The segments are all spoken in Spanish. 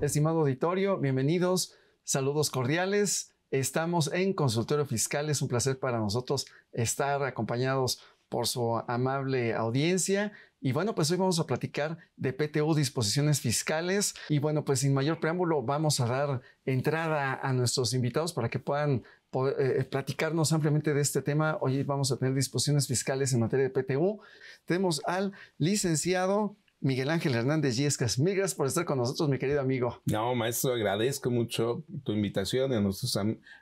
Estimado auditorio, bienvenidos, saludos cordiales. Estamos en Consultorio Fiscal. Es un placer para nosotros estar acompañados por su amable audiencia. Y bueno, pues hoy vamos a platicar de PTU, disposiciones fiscales. Y bueno, pues sin mayor preámbulo vamos a dar entrada a nuestros invitados para que puedan platicarnos ampliamente de este tema. Hoy vamos a tener disposiciones fiscales en materia de PTU. Tenemos al licenciado Miguel Ángel Hernández Yescas. Mil gracias por estar con nosotros, mi querido amigo. No, maestro, agradezco mucho tu invitación a nuestros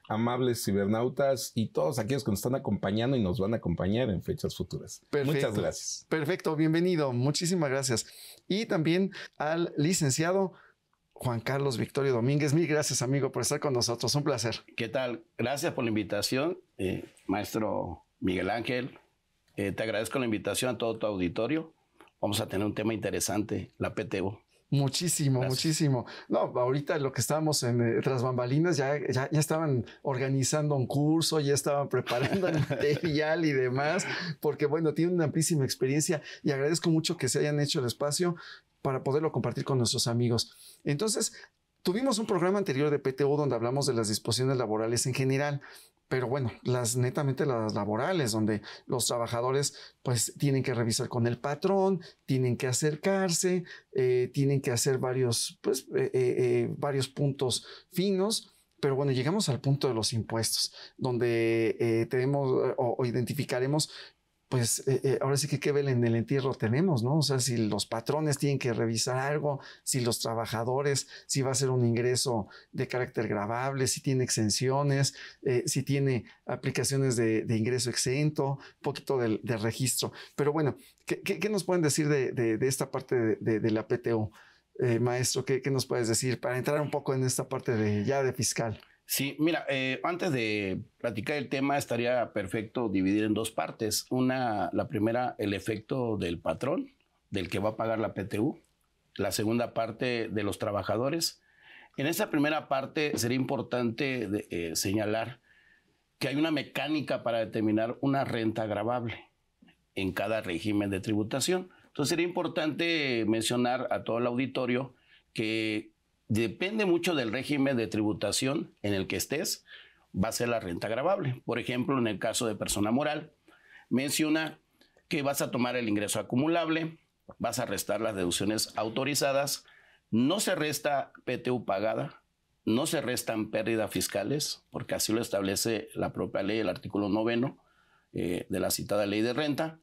amables cibernautas y todos aquellos que nos están acompañando y nos van a acompañar en fechas futuras. Perfecto. Muchas gracias. Perfecto, bienvenido. Muchísimas gracias. Y también al licenciado Juan Carlos Victorio Domínguez. Mil gracias, amigo, por estar con nosotros. Un placer. ¿Qué tal? Gracias por la invitación, maestro Miguel Ángel. Te agradezco la invitación a todo tu auditorio. Vamos a tener un tema interesante, la PTU. Muchísimo, gracias. Muchísimo. No, ahorita lo que estábamos en tras bambalinas, ya estaban organizando un curso, ya estaban preparando el material y demás, porque bueno, tienen una amplísima experiencia y agradezco mucho que se hayan hecho el espacio para poderlo compartir con nuestros amigos. Entonces, tuvimos un programa anterior de PTU donde hablamos de las disposiciones laborales en general, pero bueno, netamente las laborales, donde los trabajadores pues tienen que revisar con el patrón, tienen que acercarse, tienen que hacer varios puntos finos. Pero bueno, llegamos al punto de los impuestos, donde tenemos o identificaremos pues ahora sí que qué vela en el entierro tenemos, ¿no? O sea, si los patrones tienen que revisar algo, si los trabajadores, si va a ser un ingreso de carácter gravable, si tiene exenciones, si tiene aplicaciones de ingreso exento, un poquito de registro. Pero bueno, ¿qué nos pueden decir de esta parte de la PTU? Maestro, ¿qué nos puedes decir para entrar un poco en esta parte de fiscal? Sí, mira, antes de platicar el tema, estaría perfecto dividir en dos partes. La primera, el efecto del patrón, del que va a pagar la PTU. La segunda parte, de los trabajadores. En esa primera parte sería importante señalar que hay una mecánica para determinar una renta gravable en cada régimen de tributación. Entonces sería importante mencionar a todo el auditorio que depende mucho del régimen de tributación en el que estés, va a ser la renta gravable. Por ejemplo, en el caso de persona moral, menciona que vas a tomar el ingreso acumulable, vas a restar las deducciones autorizadas, no se resta PTU pagada, no se restan pérdidas fiscales, porque así lo establece la propia ley, el artículo 9 de la citada ley de renta.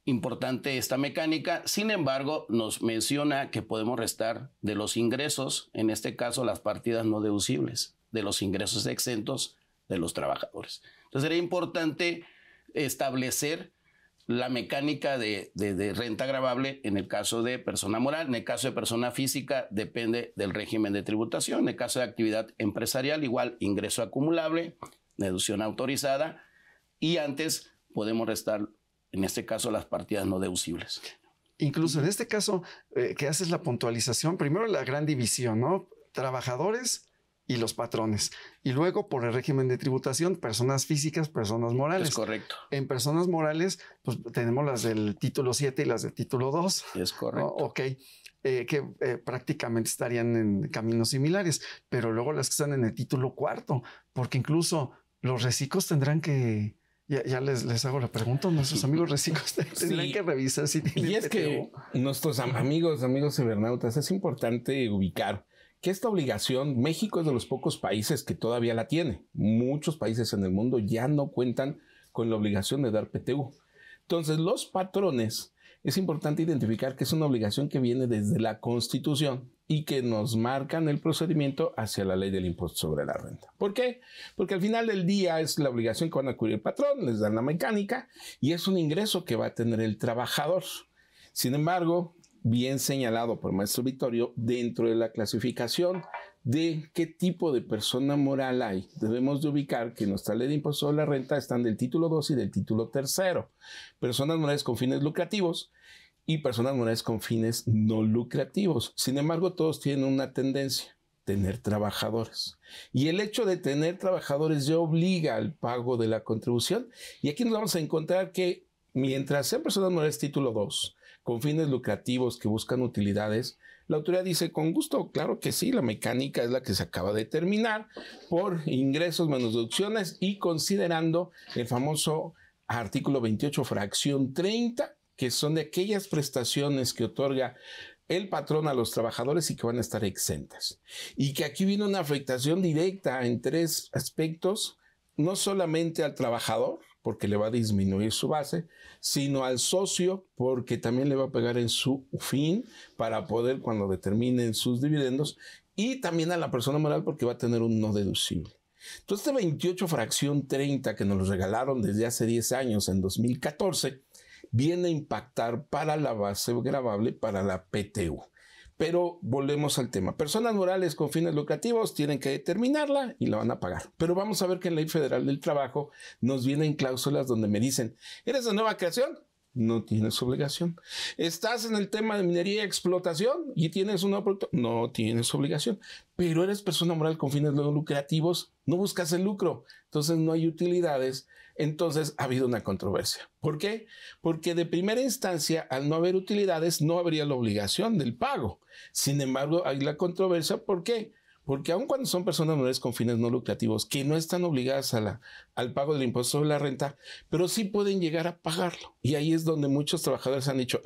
Importante esta mecánica, sin embargo, nos menciona que podemos restar de los ingresos, en este caso las partidas no deducibles, de los ingresos exentos de los trabajadores. Entonces sería importante establecer la mecánica de renta gravable en el caso de persona moral. En el caso de persona física depende del régimen de tributación. En el caso de actividad empresarial, igual ingreso acumulable, deducción autorizada, y antes podemos restar en este caso las partidas no deducibles. Incluso en este caso que haces la puntualización, primero la gran división, ¿no? Trabajadores y los patrones. Y luego por el régimen de tributación, personas físicas, personas morales. Es correcto. En personas morales, pues tenemos las del título 7 y las del título 2. Es correcto. ¿No? Ok. Que prácticamente estarían en caminos similares, pero luego las que están en el título 4, porque incluso los reciclos tendrán que... Ya les hago la pregunta. Nuestros amigos reciclos tendrán que revisar si tienen Y es PTU. que nuestros amigos cibernautas, es importante ubicar que esta obligación, México es de los pocos países que todavía la tiene. Muchos países en el mundo ya no cuentan con la obligación de dar PTU. Entonces, los patrones, es importante identificar que es una obligación que viene desde la Constitución y que nos marcan el procedimiento hacia la ley del impuesto sobre la renta. ¿Por qué? Porque al final del día es la obligación que van a cubrir el patrón, les dan la mecánica y es un ingreso que va a tener el trabajador. Sin embargo, bien señalado por maestro Victorio, dentro de la clasificación de qué tipo de persona moral hay, debemos de ubicar que en nuestra ley de impuesto sobre la renta están del título 2 y del título 3. Personas morales con fines lucrativos y personas morales con fines no lucrativos. Sin embargo, todos tienen una tendencia, tener trabajadores. Y el hecho de tener trabajadores ya obliga al pago de la contribución. Y aquí nos vamos a encontrar que mientras sean personas morales título 2, con fines lucrativos que buscan utilidades, La autoridad dice con gusto, claro que sí, la mecánica es la que se acaba de terminar por ingresos menos deducciones y considerando el famoso artículo 28, fracción 30, que son de aquellas prestaciones que otorga el patrón a los trabajadores y que van a estar exentas. Y que aquí viene una afectación directa en 3 aspectos, no solamente al trabajador, porque le va a disminuir su base, sino al socio, porque también le va a pegar en su fin para poder cuando determinen sus dividendos, y también a la persona moral porque va a tener un no deducible. Entonces, este 28 fracción 30 que nos lo regalaron desde hace 10 años, en 2014, viene a impactar para la base gravable, para la PTU. Pero volvemos al tema. Personas morales con fines lucrativos tienen que determinarla y la van a pagar. Pero vamos a ver que en la Ley Federal del Trabajo nos vienen cláusulas donde me dicen, ¿eres de nueva creación? No tienes obligación. ¿Estás en el tema de minería y explotación y tienes un nuevo producto? No tienes obligación. Pero eres persona moral con fines lucrativos, no buscas el lucro, entonces no hay utilidades. Entonces ha habido una controversia. ¿Por qué? Porque de primera instancia, al no haber utilidades, no habría la obligación del pago. Sin embargo, hay la controversia. ¿Por qué? Porque aun cuando son personas morales con fines no lucrativos, que no están obligadas al pago del impuesto sobre la renta, pero sí pueden llegar a pagarlo. Y ahí es donde muchos trabajadores han dicho,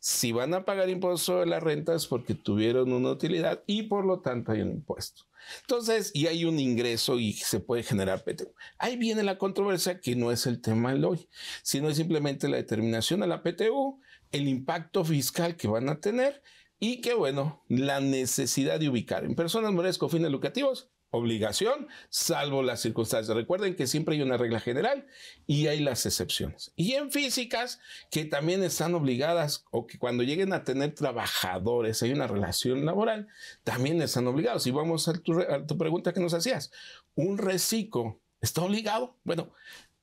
si van a pagar impuesto sobre la renta es porque tuvieron una utilidad y por lo tanto hay un impuesto. Entonces, y hay un ingreso y se puede generar PTU. Ahí viene la controversia que no es el tema de hoy, sino es simplemente la determinación a la PTU, el impacto fiscal que van a tener y que, bueno, la necesidad de ubicar en personas morales con fines lucrativos, obligación, salvo las circunstancias. Recuerden que siempre hay una regla general y hay las excepciones. Y en físicas, que también están obligadas o que cuando lleguen a tener trabajadores, hay una relación laboral, también están obligados. Y vamos a tu pregunta que nos hacías. ¿Un reciclo está obligado? Bueno,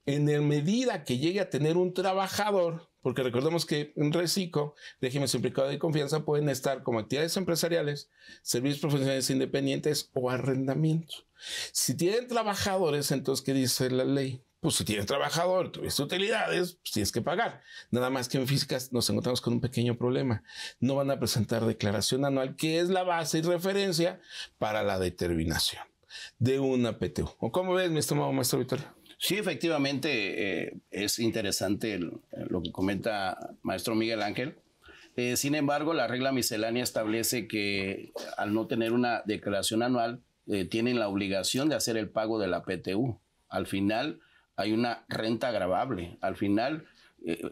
en la medida que llegue a tener un trabajador, porque recordemos que en reciclo, régimen simplificado de confianza, pueden estar como actividades empresariales, servicios profesionales independientes o arrendamientos. Si tienen trabajadores, entonces, ¿qué dice la ley? Pues si tienes trabajador, tuviste utilidades, pues tienes que pagar. Nada más que en físicas nos encontramos con un pequeño problema. No van a presentar declaración anual, que es la base y referencia para la determinación de una PTU. ¿O cómo ves, mi estimado maestro Vittorio? Sí, efectivamente, es interesante lo que comenta maestro Miguel Ángel. Sin embargo, la regla miscelánea establece que al no tener una declaración anual, tienen la obligación de hacer el pago de la PTU. Al final hay una renta gravable. Al final,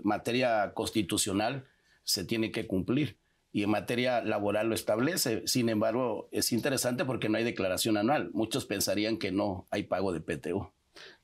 materia constitucional se tiene que cumplir y en materia laboral lo establece. Sin embargo, es interesante porque no hay declaración anual. Muchos pensarían que no hay pago de PTU.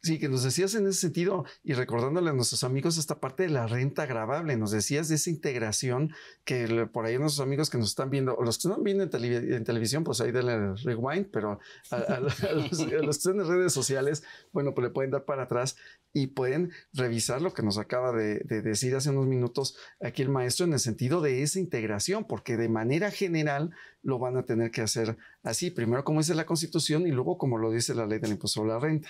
Sí, que nos decías en ese sentido y recordándole a nuestros amigos esta parte de la renta gravable, nos decías de esa integración que por ahí nuestros amigos que nos están viendo, o los que están viendo en televisión, pues ahí denle rewind, pero a los que están en redes sociales, bueno, pues le pueden dar para atrás y pueden revisar lo que nos acaba de decir hace unos minutos aquí el maestro en el sentido de esa integración, porque de manera general lo van a tener que hacer así, primero como dice la Constitución y luego como lo dice la ley del impuesto sobre la renta.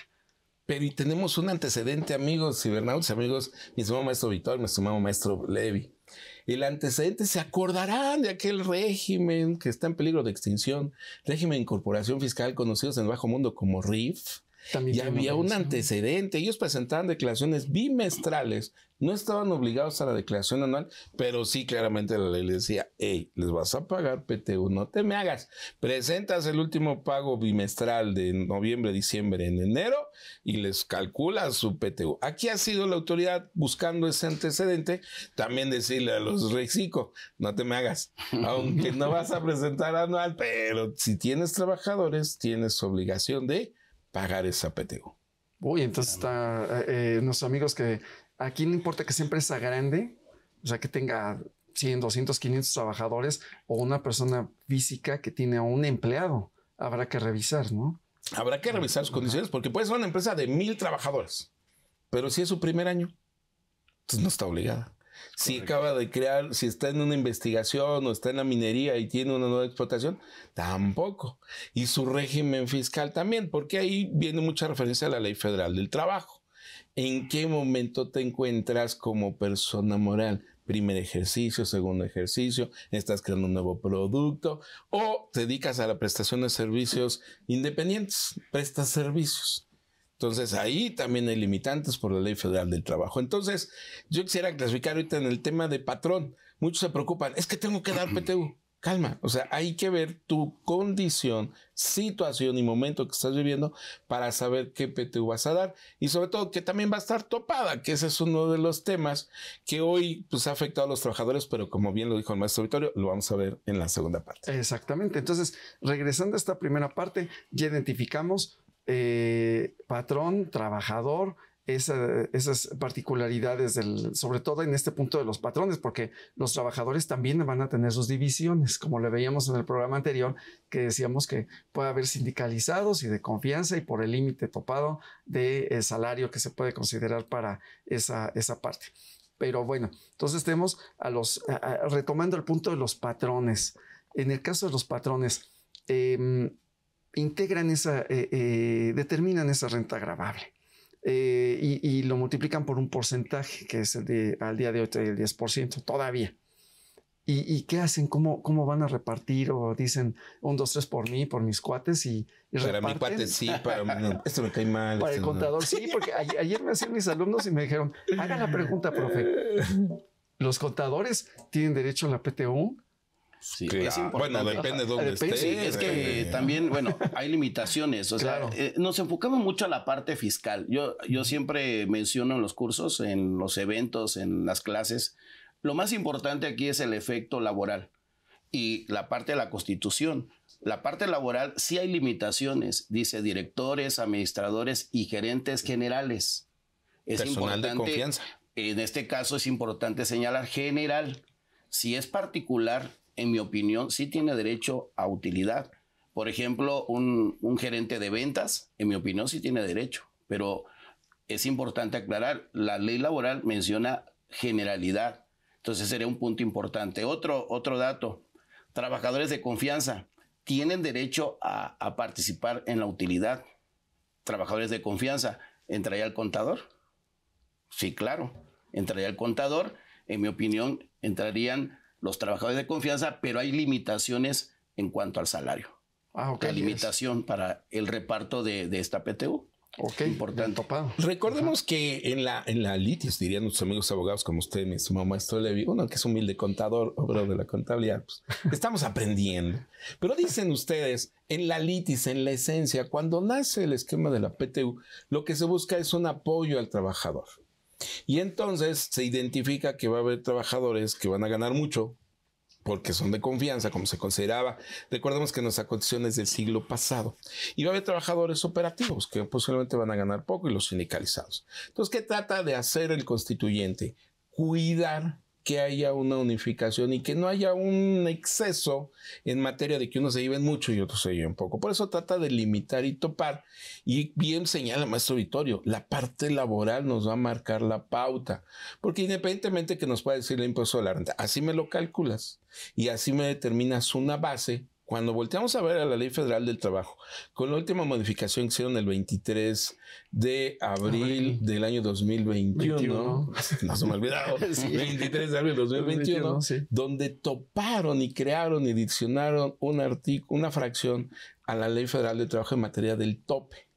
Pero y tenemos un antecedente, amigos cibernautas, amigos, mi estimado maestro Víctor, mi estimado maestro Levi. El antecedente, se acordarán de aquel régimen que está en peligro de extinción, régimen de incorporación fiscal conocidos en el bajo mundo como RIF. También ya había un antecedente. Ellos presentaban declaraciones bimestrales. No estaban obligados a la declaración anual, pero sí claramente la ley les decía, hey, les vas a pagar PTU, no te me hagas. Presentas el último pago bimestral de noviembre, diciembre, en enero y les calculas su PTU. Aquí ha sido la autoridad buscando ese antecedente. También decirle a los reciclo, no te me hagas, aunque no vas a presentar anual, pero si tienes trabajadores, tienes obligación de pagar esa PTU. Uy, entonces está nuestros amigos que aquí no importa que sea empresa grande, o sea, que tenga 100, 200, 500 trabajadores o una persona física que tiene a un empleado, habrá que revisar, ¿no? Habrá que revisar sus condiciones porque puede ser una empresa de 1,000 trabajadores, pero si es su primer año, entonces no está obligada. Si acaba de crear, si está en una investigación o está en la minería y tiene una nueva explotación, tampoco. Y su régimen fiscal también, porque ahí viene mucha referencia a la Ley Federal del Trabajo. ¿En qué momento te encuentras como persona moral? primer ejercicio, segundo ejercicio, estás creando un nuevo producto o te dedicas a la prestación de servicios independientes, prestas servicios. Entonces, ahí también hay limitantes por la Ley Federal del Trabajo. Entonces, yo quisiera clasificar ahorita en el tema de patrón. Muchos se preocupan, es que tengo que dar PTU. Calma, o sea, hay que ver tu condición, situación y momento que estás viviendo para saber qué PTU vas a dar y sobre todo que también va a estar topada, que ese es uno de los temas que hoy pues, ha afectado a los trabajadores, pero como bien lo dijo el maestro Vittorio, lo vamos a ver en la segunda parte. Exactamente, entonces regresando a esta primera parte, ya identificamos patrón, trabajador, esas particularidades, sobre todo en este punto de los patrones, porque los trabajadores también van a tener sus divisiones, como le veíamos en el programa anterior, que decíamos que puede haber sindicalizados y de confianza y por el límite topado de salario que se puede considerar para esa parte. Pero bueno, entonces tenemos retomando el punto de los patrones. En el caso de los patrones, integran determinan esa renta gravable. Y lo multiplican por un porcentaje que es al día de hoy el 10% todavía. ¿Y qué hacen? ¿Cómo van a repartir? O dicen 1, 2, 3 por mí, por mis cuates y para reparten. mi cuate sí, para mí no. Esto me cae mal. Para el contador sí, porque ayer me hacían mis alumnos y me dijeron, haga la pregunta, profe. ¿Los contadores tienen derecho a la PTU? Sí, claro. es importante. Bueno, depende de dónde esté. Sí, es que también, bueno, hay limitaciones. O claro. sea, nos enfocamos mucho a la parte fiscal. Yo siempre menciono en los cursos, en los eventos, en las clases, lo más importante aquí es el efecto laboral y la parte de la Constitución. La parte laboral sí hay limitaciones, dice directores, administradores y gerentes generales. Es personal importante, de confianza. En este caso es importante señalar general. Si es particular, en mi opinión, sí tiene derecho a utilidad. Por ejemplo, un gerente de ventas, en mi opinión, sí tiene derecho. Pero es importante aclarar, la ley laboral menciona generalidad. Entonces sería un punto importante. Otro dato, trabajadores de confianza tienen derecho a participar en la utilidad. Trabajadores de confianza, ¿entraría el contador? Sí, claro, entraría el contador. En mi opinión, entrarían los trabajadores de confianza, pero hay limitaciones en cuanto al salario. Okay, la limitación para el reparto de esta PTU. Ok, importante. Topado. Recordemos que en la litis, dirían nuestros amigos abogados como usted, mi estimado maestro Levi, uno que es humilde contador, obrador de la contabilidad, pues, estamos aprendiendo. Pero dicen ustedes, en la litis, en la esencia, cuando nace el esquema de la PTU, lo que se busca es un apoyo al trabajador. Y entonces se identifica que va a haber trabajadores que van a ganar mucho, porque son de confianza, como se consideraba. Recordemos que nuestra condición es del siglo pasado. Y va a haber trabajadores operativos que posiblemente van a ganar poco y los sindicalizados. Entonces, ¿qué trata de hacer el constituyente? Cuidar que haya una unificación y que no haya un exceso en materia de que unos se lleven mucho y otros se lleven poco. Por eso trata de limitar y topar. Y bien señala el maestro Vittorio, la parte laboral nos va a marcar la pauta. Porque independientemente que nos pueda decir el impuesto de la renta, así me lo calculas y así me determinas una base. Cuando volteamos a ver a la Ley Federal del Trabajo, con la última modificación que hicieron el 23 de abril del año 2021, no se me ha olvidado, sí. 23 de abril del 2021, sí. Donde toparon y crearon y diccionaron una fracción a la Ley Federal del Trabajo en materia del tope.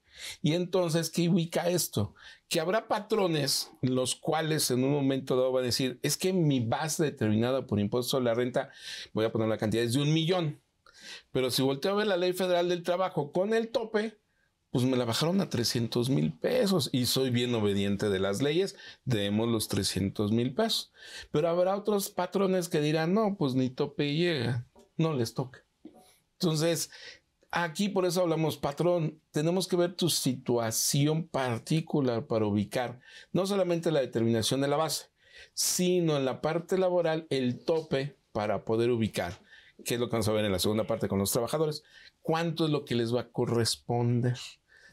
Y entonces, ¿qué ubica esto? Que habrá patrones los cuales en un momento dado van a decir, es que mi base determinada por impuesto a la renta, voy a poner la cantidad, es de 1 millón. Pero si volteo a ver la Ley Federal del Trabajo con el tope, pues me la bajaron a 300,000 pesos y soy bien obediente de las leyes, demos los 300,000 pesos. Pero habrá otros patrones que dirán, no, pues ni tope llega, no les toca. Entonces, aquí por eso hablamos, patrón, tenemos que ver tu situación particular para ubicar no solamente la determinación de la base, sino en la parte laboral el tope para poder ubicar. ¿Qué es lo que vamos a ver en la segunda parte con los trabajadores? ¿Cuánto es lo que les va a corresponder?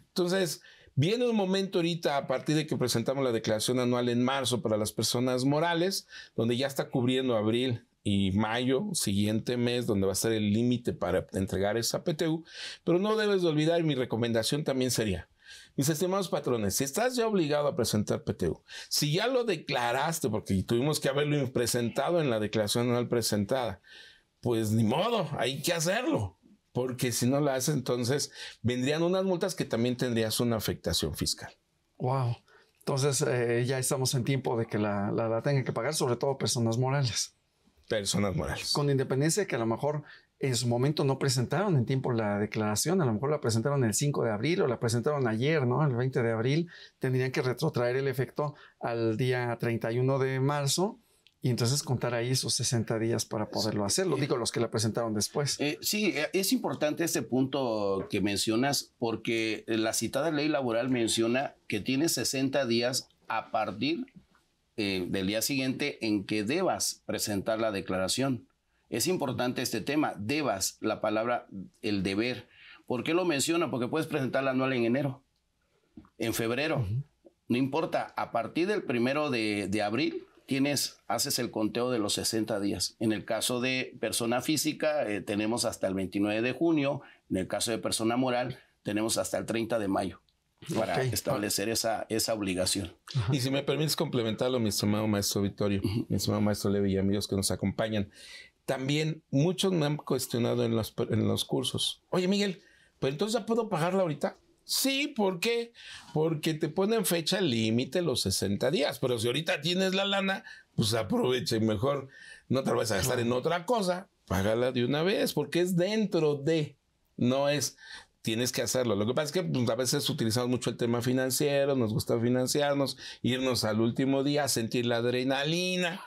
Entonces, viene un momento ahorita a partir de que presentamos la declaración anual en marzo para las personas morales, donde ya está cubriendo abril y mayo, siguiente mes, donde va a ser el límite para entregar esa PTU. Pero no debes de olvidar, y mi recomendación también sería, Mis estimados patrones, si estás ya obligado a presentar PTU, si ya lo declaraste, porque tuvimos que haberlo presentado en la declaración anual presentada, pues ni modo, hay que hacerlo. Porque si no lo haces, entonces vendrían unas multas que también tendrías una afectación fiscal. Wow. Entonces ya estamos en tiempo de que la tengan que pagar, sobre todo personas morales. Personas morales. Con independencia de que a lo mejor en su momento no presentaron en tiempo la declaración, a lo mejor la presentaron el 5 de abril o la presentaron ayer, ¿no? El 20 de abril, tendrían que retrotraer el efecto al día 31 de marzo y entonces contar ahí sus 60 días para poderlo hacerlo. Digo, los que la presentaron después. Sí, es importante este punto que mencionas porque la citada ley laboral menciona que tienes 60 días a partir del día siguiente en que debas presentar la declaración. Es importante este tema, debas, la palabra, el deber. ¿Por qué lo menciona? Porque puedes presentar la anual en enero, en febrero. No importa, a partir del 1 de abril haces el conteo de los 60 días. En el caso de persona física, tenemos hasta el 29 de junio. En el caso de persona moral, tenemos hasta el 30 de mayo para establecer esa obligación. Y si me permites complementarlo, mi estimado maestro Vittorio, mi estimado maestro Levi y amigos que nos acompañan, también muchos me han cuestionado en los cursos. Oye, Miguel, ¿pero entonces ya puedo pagarla ahorita? Sí, ¿por qué? Porque te ponen fecha límite los 60 días, pero si ahorita tienes la lana, pues aprovecha y mejor no te la vas a gastar en otra cosa, págala de una vez, porque es dentro de, no es, tienes que hacerlo. Lo que pasa es que pues, a veces utilizamos mucho el tema financiero, nos gusta financiarnos, irnos al último día a sentir la adrenalina,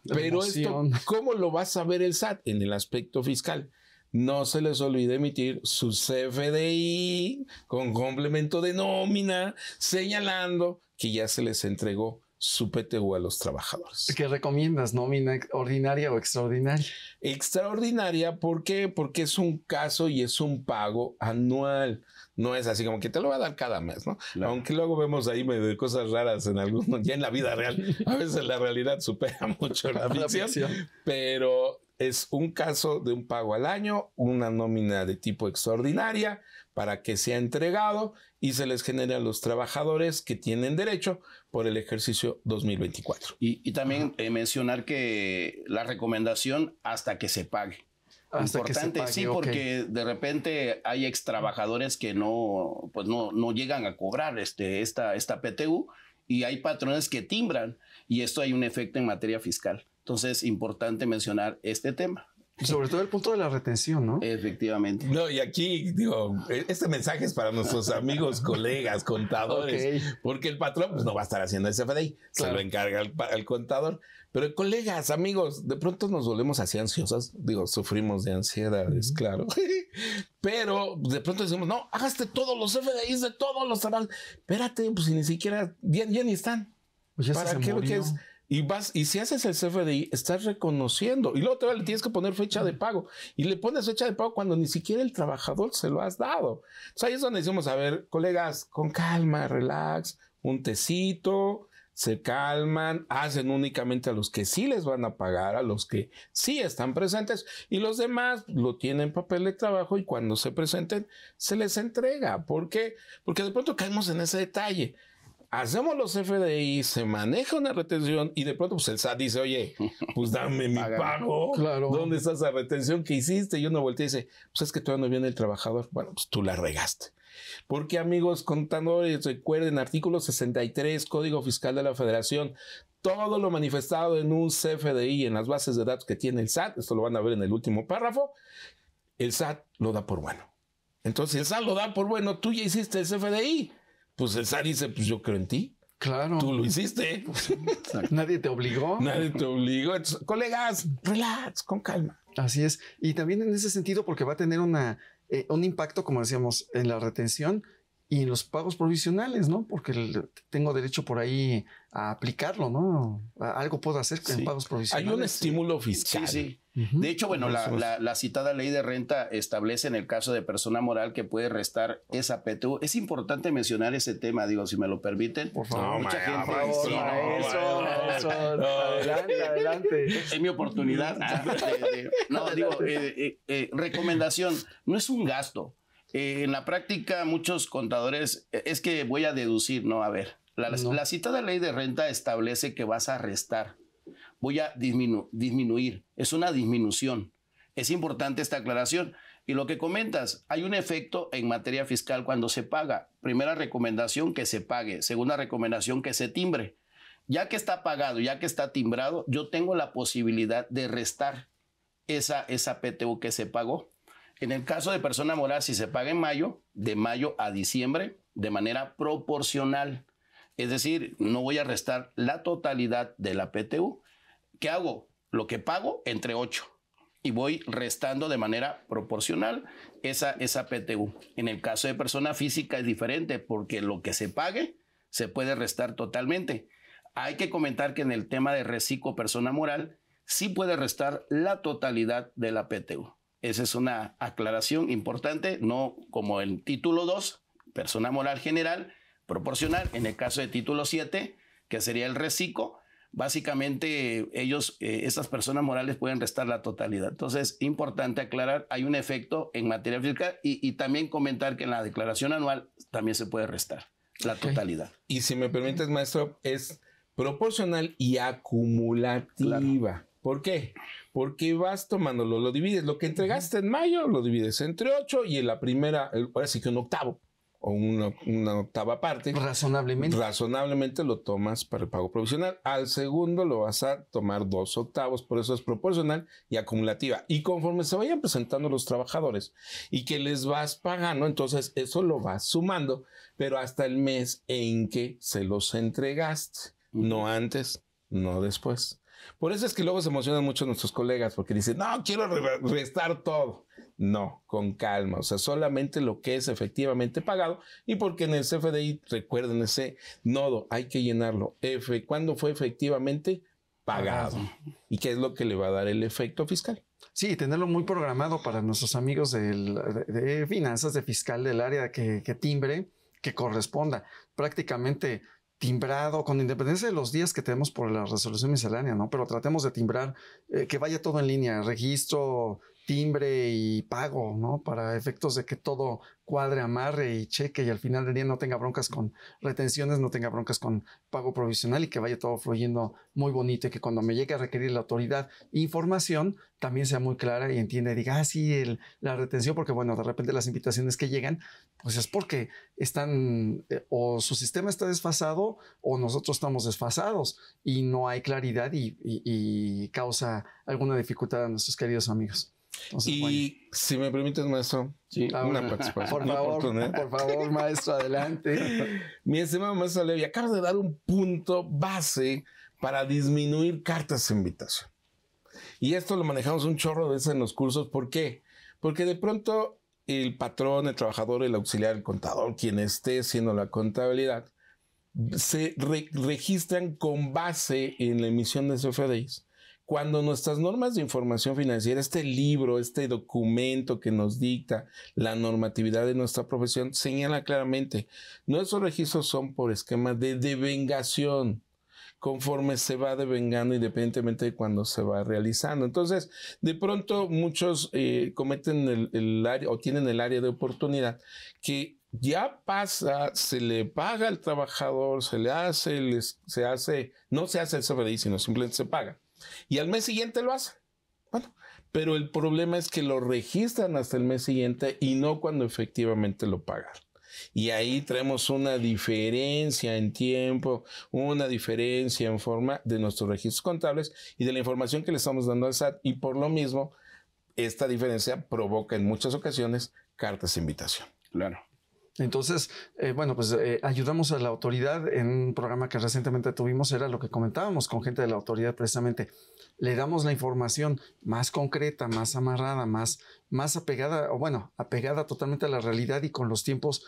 pero esto, ¿cómo lo vas a ver el SAT? En el aspecto fiscal. No se les olvide emitir su CFDI con complemento de nómina, señalando que ya se les entregó su PTU a los trabajadores. ¿Qué recomiendas? ¿Nómina ordinaria o extraordinaria? Extraordinaria, ¿por qué? Porque es un caso y es un pago anual. No es así como que te lo va a dar cada mes, ¿no? Claro. Aunque luego vemos ahí medio de cosas raras en algunos, ya en la vida real. A veces la realidad supera mucho la ficción, pero es un caso de un pago al año, una nómina de tipo extraordinaria para que sea entregado y se les genere a los trabajadores que tienen derecho por el ejercicio 2024. Y también mencionar que la recomendación hasta que se pague. Hasta importante, que se pague, sí, porque de repente hay ex trabajadores que no llegan a cobrar esta PTU y hay patrones que timbran y esto hay un efecto en materia fiscal. Entonces, importante mencionar este tema. Sobre todo el punto de la retención, ¿no? Efectivamente. No, y aquí, digo, este mensaje es para nuestros amigos, colegas, contadores, porque el patrón pues, no va a estar haciendo ese CFDI, se lo encarga el contador. Pero colegas, amigos, de pronto nos volvemos así ansiosos, digo, sufrimos de ansiedades, claro. Pero de pronto decimos, no, hágaste todos los CFDIs de todos los trabajos. Espérate, pues si ni siquiera, ya ni están. Pues ya ¿para qué lo que es? Y si haces el CFDI, estás reconociendo. Y luego le tienes que poner fecha de pago. Y le pones fecha de pago cuando ni siquiera el trabajador se lo has dado. O sea, ahí es donde decimos, a ver, colegas, con calma, relax, un tecito, se calman, hacen únicamente a los que sí les van a pagar, a los que sí están presentes. Y los demás lo tienen papel de trabajo y cuando se presenten, se les entrega. ¿Por qué? Porque de pronto caemos en ese detalle. Hacemos los FDI, se maneja una retención y de pronto pues el SAT dice, oye, pues dame mi pago. Claro. ¿Dónde está esa retención que hiciste? Y uno voltea y dice, pues es que todavía no viene el trabajador. Bueno, pues tú la regaste. Porque amigos contadores, recuerden, artículo 63, Código Fiscal de la Federación, todo lo manifestado en un CFDI en las bases de datos que tiene el SAT, esto lo van a ver en el último párrafo, el SAT lo da por bueno. Entonces el SAT lo da por bueno, tú ya hiciste el CFDI. Pues el SAT dice, pues yo creo en ti. Claro. Tú lo hiciste. Nadie te obligó. Nadie te obligó. Entonces, colegas, relax, con calma. Así es. Y también en ese sentido, porque va a tener un impacto, como decíamos, en la retención y en los pagos provisionales, ¿no? Porque tengo derecho por ahí a aplicarlo, ¿no? Algo puedo hacer en pagos provisionales. Hay un estímulo fiscal. Sí. De hecho, bueno, la citada ley de renta establece en el caso de persona moral que puede restar esa PTU. Es importante mencionar ese tema, digo, si me lo permiten. Por favor. Mucha gente. Adelante. Es mi oportunidad. Recomendación. No es un gasto. En la práctica, muchos contadores, es que voy a deducir, no, a ver, la citada ley de renta establece que vas a restar, voy a disminuir, es una disminución. Es importante esta aclaración. Y lo que comentas, hay un efecto en materia fiscal cuando se paga. Primera recomendación, que se pague. Segunda recomendación, que se timbre. Ya que está pagado, ya que está timbrado, yo tengo la posibilidad de restar esa PTU que se pagó. En el caso de persona moral, si se paga en mayo, de mayo a diciembre, de manera proporcional. Es decir, no voy a restar la totalidad de la PTU. ¿Qué hago? Lo que pago entre 8 y voy restando de manera proporcional esa PTU. En el caso de persona física es diferente porque lo que se pague se puede restar totalmente. Hay que comentar que en el tema de reciclo persona moral sí puede restar la totalidad de la PTU. Esa es una aclaración importante, no como el título 2, persona moral general, proporcional. En el caso de título 7, que sería el reciclo, básicamente ellos, estas personas morales pueden restar la totalidad. Entonces, importante aclarar, hay un efecto en materia fiscal y también comentar que en la declaración anual también se puede restar la totalidad. Y si me permites, maestro, es proporcional y acumulativa. Claro. ¿Por qué? Porque vas tomándolo, lo divides, lo que entregaste en mayo, lo divides entre 8 y en la primera, ahora sí que un octavo o una octava parte. Razonablemente lo tomas para el pago provisional. Al segundo lo vas a tomar 2 octavos, por eso es proporcional y acumulativa. Y conforme se vayan presentando los trabajadores y que les vas pagando, entonces eso lo vas sumando, pero hasta el mes en que se los entregaste. No antes, no después. Por eso es que luego se emocionan mucho nuestros colegas porque dicen, no, quiero restar todo. No, con calma, o sea, solamente lo que es efectivamente pagado y porque en el CFDI, recuerden ese nodo, hay que llenarlo. ¿Cuándo fue efectivamente pagado? ¿Y qué es lo que le va a dar el efecto fiscal? Sí, tenerlo muy programado para nuestros amigos de finanzas, de fiscal del área que timbre, que corresponda. Prácticamente timbrado, con independencia de los días que tenemos por la resolución miscelánea, ¿no? Pero tratemos de timbrar, que vaya todo en línea, registro, timbre y pago, ¿no? Para efectos de que todo cuadre, amarre y cheque y al final del día no tenga broncas con retenciones, no tenga broncas con pago provisional y que vaya todo fluyendo muy bonito y que cuando me llegue a requerir la autoridad información también sea muy clara y entienda y diga, sí, la retención, porque bueno, de repente las invitaciones que llegan, pues es porque están, o su sistema está desfasado o nosotros estamos desfasados y no hay claridad y causa alguna dificultad a nuestros queridos amigos. Entonces, y bueno, si me permites, maestro, una participación. Por favor, maestro, adelante. Mi estimado maestro Levi, acabas de dar un punto base para disminuir cartas de invitación. Y esto lo manejamos un chorro de veces en los cursos. ¿Por qué? Porque de pronto el patrón, el trabajador, el auxiliar, el contador, quien esté haciendo la contabilidad, se registran con base en la emisión de CFDIs. Cuando nuestras normas de información financiera, este libro, este documento que nos dicta la normatividad de nuestra profesión, señala claramente, nuestros registros son por esquema de devengación, conforme se va devengando independientemente de cuando se va realizando. Entonces, de pronto muchos cometen el área o tienen el área de oportunidad que ya pasa, se le paga al trabajador, no se hace el CFDI, sino simplemente se paga. Y al mes siguiente lo hace. Bueno, pero el problema es que lo registran hasta el mes siguiente y no cuando efectivamente lo pagan. Y ahí traemos una diferencia en tiempo, una diferencia en forma de nuestros registros contables y de la información que le estamos dando al SAT. Y por lo mismo, esta diferencia provoca en muchas ocasiones cartas de invitación. Claro. Entonces, bueno, pues ayudamos a la autoridad en un programa que recientemente tuvimos, era lo que comentábamos con gente de la autoridad precisamente. Le damos la información más concreta, más amarrada, más apegada, o bueno, apegada totalmente a la realidad y con los tiempos,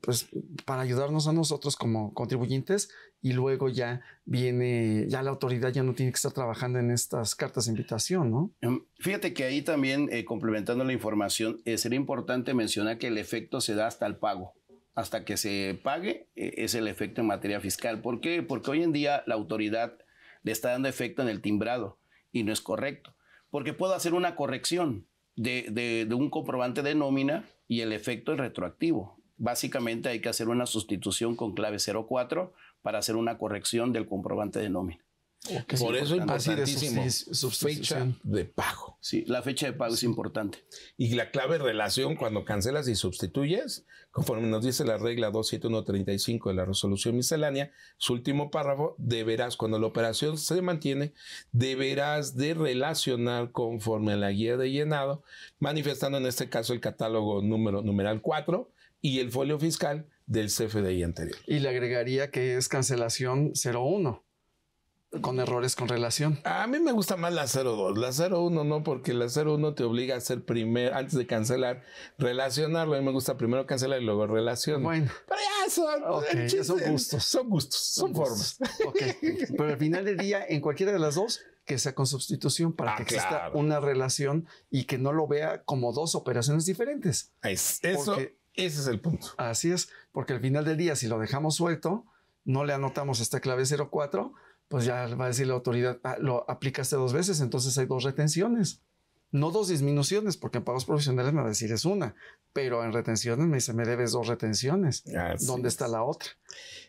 pues para ayudarnos a nosotros como contribuyentes y luego ya la autoridad ya no tiene que estar trabajando en estas cartas de invitación, ¿no? Fíjate que ahí también, complementando la información, sería importante mencionar que el efecto se da hasta el pago. Hasta que se pague es el efecto en materia fiscal. ¿Por qué? Porque hoy en día la autoridad le está dando efecto en el timbrado y no es correcto. Porque puedo hacer una corrección de un comprobante de nómina y el efecto es retroactivo. Básicamente hay que hacer una sustitución con clave 04 para hacer una corrección del comprobante de nómina. Okay. Por eso es importantísimo fecha de pago. Sí, la fecha de pago es importante. Y la clave relación cuando cancelas y sustituyes, conforme nos dice la regla 27135 de la resolución miscelánea, su último párrafo, deberás, cuando la operación se mantiene, deberás de relacionar conforme a la guía de llenado, manifestando en este caso el catálogo numeral 4 y el folio fiscal del CFDI anterior. Y le agregaría que es cancelación 01. Con errores con relación. A mí me gusta más la 02, la 01 no, porque la 01 te obliga a hacer primero, antes de cancelar, relacionarlo. A mí me gusta primero cancelar y luego relacionar. Bueno. Pero ya son gustos. Son gustos, son formas. Okay. Pero al final del día, en cualquiera de las dos, que sea con sustitución para que exista una relación y que no lo vea como dos operaciones diferentes. Ese es el punto. Así es, porque al final del día, si lo dejamos suelto, no le anotamos esta clave 04, pues ya va a decir la autoridad, lo aplicaste 2 veces, entonces hay 2 retenciones. No 2 disminuciones, porque en pagos provisionales me va a decir es una, pero en retenciones me dice, me debes 2 retenciones. ¿Dónde está la otra?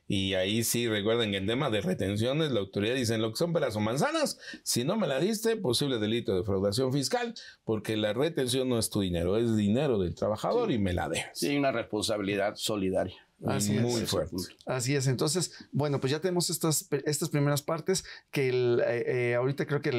Y ahí sí, recuerden que en tema de retenciones, la autoridad dice, lo que son peras o manzanas, si no me la diste, posible delito de defraudación fiscal, porque la retención no es tu dinero, es dinero del trabajador y me la debes. Sí, hay una responsabilidad solidaria. Así muy fuerte. Así es. Entonces, bueno, pues ya tenemos estas primeras partes que ahorita creo que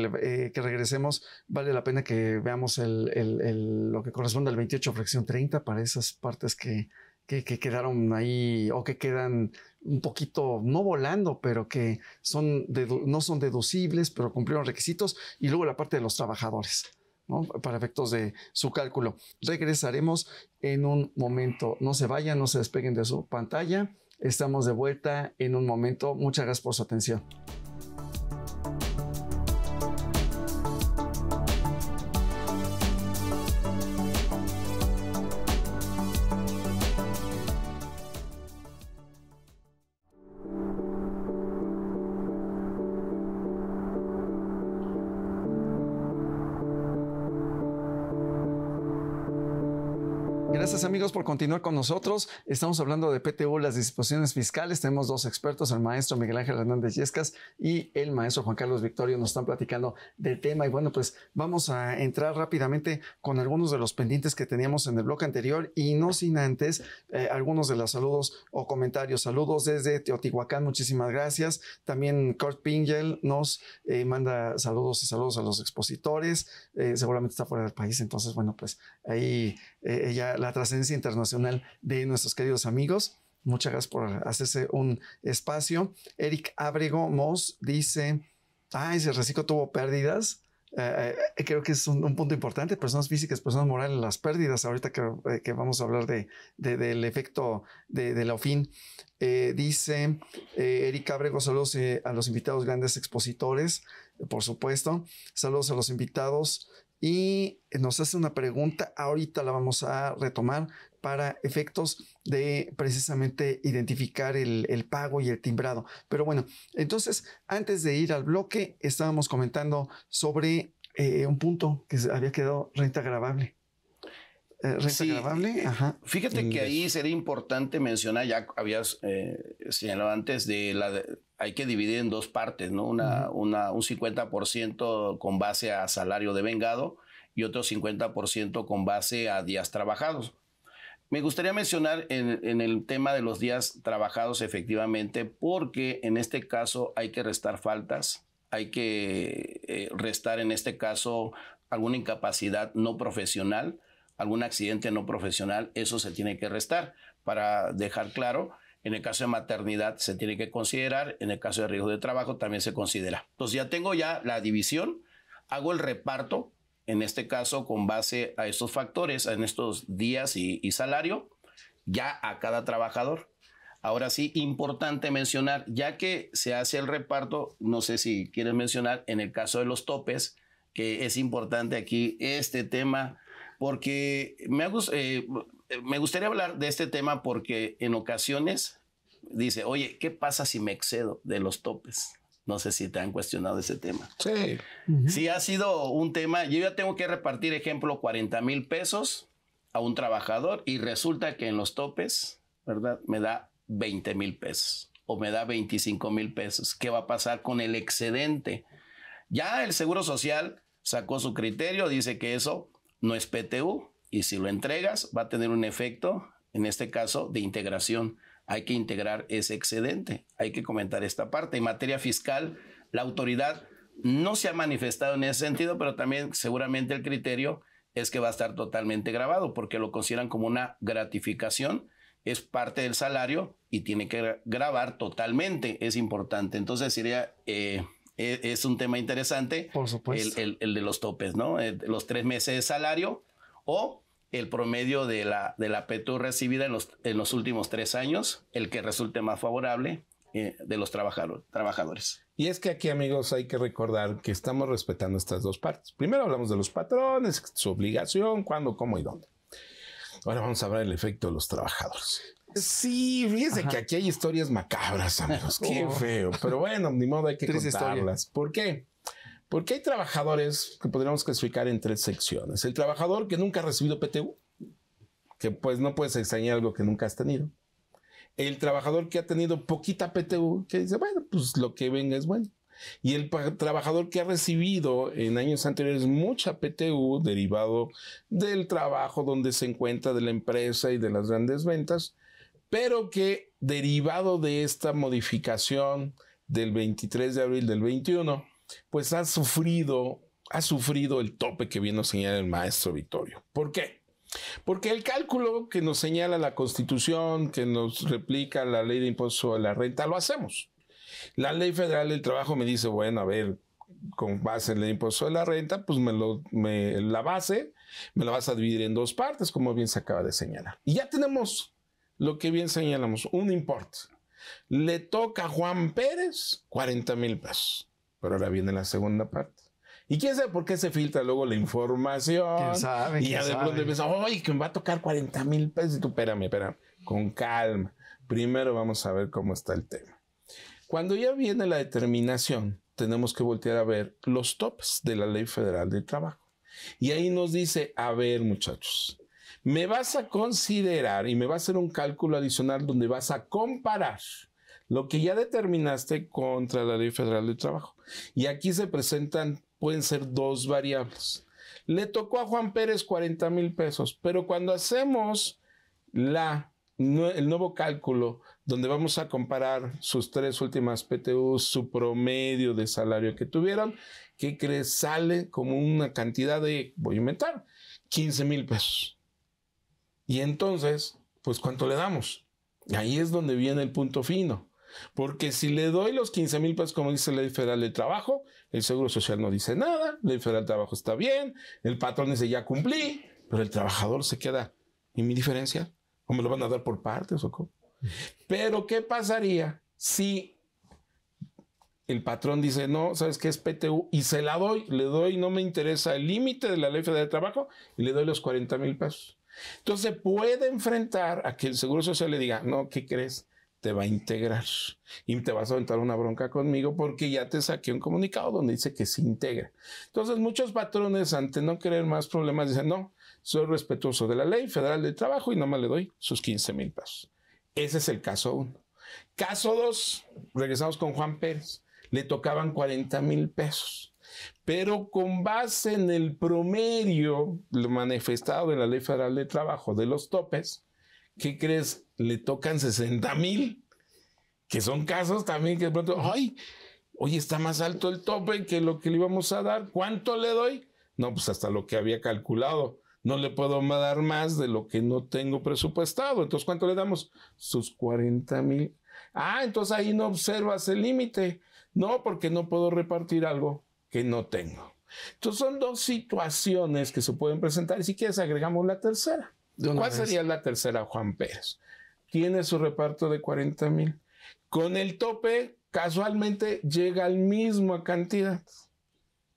regresemos. Vale la pena que veamos lo que corresponde al 28 fracción 30 para esas partes que quedaron ahí o que quedan un poquito, no volando, pero que no son deducibles, pero cumplieron requisitos. Y luego la parte de los trabajadores, ¿no? Para efectos de su cálculo. Regresaremos en un momento. No se vayan, no se despeguen de su pantalla. Estamos de vuelta en un momento. Muchas gracias por su atención. Gracias amigos por continuar con nosotros. Estamos hablando de PTU, las disposiciones fiscales. Tenemos 2 expertos, el maestro Miguel Ángel Hernández Yescas y el maestro Juan Carlos Victorio. Nos están platicando del tema y bueno, pues vamos a entrar rápidamente con algunos de los pendientes que teníamos en el bloque anterior y no sin antes algunos de los saludos o comentarios. Saludos desde Teotihuacán, muchísimas gracias. También Kurt Pingel nos manda saludos y saludos a los expositores. Seguramente está fuera del país, entonces bueno, pues ahí ya la trascendencia internacional de nuestros queridos amigos. Muchas gracias por hacerse un espacio. Eric Ábrego Mos dice, ese reciclo tuvo pérdidas. Creo que es un punto importante. Personas físicas, personas morales, las pérdidas. Ahorita que vamos a hablar del efecto de la OFIN. Dice Eric Ábrego, saludos a los invitados, grandes expositores, por supuesto. Saludos a los invitados. Y nos hace una pregunta, ahorita la vamos a retomar para efectos de precisamente identificar el pago y el timbrado. Pero bueno, entonces antes de ir al bloque estábamos comentando sobre un punto que había quedado renta gravable. Gravable. Ajá. Fíjate que ahí sería importante mencionar, ya habías señalado antes, hay que dividir en 2 partes, ¿no? Un 50% con base a salario devengado y otro 50% con base a días trabajados. Me gustaría mencionar en el tema de los días trabajados efectivamente, porque en este caso hay que restar faltas, hay que restar en este caso alguna incapacidad no profesional, algún accidente no profesional, eso se tiene que restar. Para dejar claro, en el caso de maternidad se tiene que considerar, en el caso de riesgo de trabajo también se considera. Entonces ya tengo la división, hago el reparto, en este caso con base a estos factores, en estos días y salario, ya a cada trabajador. Ahora sí, importante mencionar, ya que se hace el reparto, no sé si quieres mencionar, en el caso de los topes, que es importante aquí este tema, porque me gustaría hablar de este tema porque en ocasiones dice, oye, ¿qué pasa si me excedo de los topes? No sé si te han cuestionado ese tema. Sí. Sí ha sido un tema. Yo ya tengo que repartir, ejemplo, 40,000 pesos a un trabajador y resulta que en los topes, ¿verdad? Me da 20,000 pesos o me da 25,000 pesos. ¿Qué va a pasar con el excedente? Ya el Seguro Social sacó su criterio, dice que eso no es PTU y si lo entregas va a tener un efecto, en este caso, de integración. Hay que integrar ese excedente, hay que comentar esta parte. En materia fiscal, la autoridad no se ha manifestado en ese sentido, pero también seguramente el criterio es que va a estar totalmente grabado porque lo consideran como una gratificación, es parte del salario y tiene que grabar totalmente, es importante. Entonces sería, es un tema interesante. Por supuesto. El de los topes, ¿no? Los 3 meses de salario o el promedio de la PTU recibida en los últimos 3 años, el que resulte más favorable de los trabajadores. Y es que aquí, amigos, hay que recordar que estamos respetando estas dos partes. Primero hablamos de los patrones, su obligación, cuándo, cómo y dónde. Ahora vamos a hablar del efecto de los trabajadores. Sí, fíjense que aquí hay historias macabras, amigos. Qué feo. Pero bueno, ni modo, hay que contarlas. ¿Por qué? Porque hay trabajadores que podríamos clasificar en 3 secciones. El trabajador que nunca ha recibido PTU, que pues no puedes extrañar algo que nunca has tenido. El trabajador que ha tenido poquita PTU, que dice, bueno, pues lo que venga es bueno. Y el trabajador que ha recibido en años anteriores mucha PTU derivado del trabajo donde se encuentra, de la empresa y de las grandes ventas, pero que derivado de esta modificación del 23 de abril del 21, pues ha sufrido el tope que vino a señalar el maestro Vittorio. ¿Por qué? Porque el cálculo que nos señala la Constitución, que nos replica la Ley de Impuesto a la Renta, lo hacemos. La Ley Federal del Trabajo me dice, bueno, a ver, con base en el impuesto de la renta, pues la base me la vas a dividir en 2 partes, como bien se acaba de señalar. Y ya tenemos lo que bien señalamos, un importe. Le toca a Juan Pérez 40,000 pesos. Pero ahora viene la segunda parte. ¿Y quién sabe por qué se filtra luego la información? ¿Quién sabe? Y ya de pronto empieza, oye, que me va a tocar 40,000 pesos. Y tú, espérame, con calma. Primero vamos a ver cómo está el tema. Cuando ya viene la determinación, tenemos que voltear a ver los topes de la Ley Federal del Trabajo. Y ahí nos dice, a ver, muchachos, me vas a considerar y me va a hacer un cálculo adicional donde vas a comparar lo que ya determinaste contra la Ley Federal del Trabajo. Y aquí se presentan, pueden ser 2 variables. Le tocó a Juan Pérez 40,000 pesos, pero cuando hacemos el nuevo cálculo, donde vamos a comparar sus 3 últimas PTUs, su promedio de salario que tuvieron, ¿qué crees? Sale como una cantidad de, voy a inventar, 15,000 pesos. Y entonces, pues, ¿cuánto le damos? Ahí es donde viene el punto fino. Porque si le doy los 15,000 pesos, como dice la Ley Federal del Trabajo, el Seguro Social no dice nada, la Ley Federal del Trabajo está bien, el patrón dice ya cumplí, pero el trabajador se queda, ¿y mi diferencia? ¿O me lo van a dar por partes o cómo? Pero ¿qué pasaría si el patrón dice, no, ¿sabes qué es PTU? Y se la doy, le doy, no me interesa el límite de la Ley Federal del Trabajo y le doy los 40,000 pesos. Entonces puede enfrentar a que el Seguro Social le diga, no, ¿qué crees? Te va a integrar y te vas a aventar una bronca conmigo porque ya te saqué un comunicado donde dice que se integra. Entonces muchos patrones, ante no querer más problemas, dicen, no, soy respetuoso de la Ley Federal del Trabajo y nomás le doy sus 15,000 pesos. Ese es el caso 1. Caso 2, regresamos con Juan Pérez. Le tocaban 40,000 pesos. Pero con base en el promedio manifestado en la Ley Federal del Trabajo de los topes, ¿qué crees? Le tocan 60,000, que son casos también que de pronto, ay, oye, está más alto el tope que lo que le íbamos a dar. ¿Cuánto le doy? No, pues hasta lo que había calculado. No le puedo dar más de lo que no tengo presupuestado. Entonces, ¿cuánto le damos? Sus 40,000. Ah, entonces ahí no observas el límite. No, porque no puedo repartir algo que no tengo. Entonces, son 2 situaciones que se pueden presentar. Y si quieres, agregamos la tercera. ¿Cuál sería la tercera, Juan Pérez? Tiene su reparto de 40,000. Con el tope, casualmente, llega al mismo cantidad.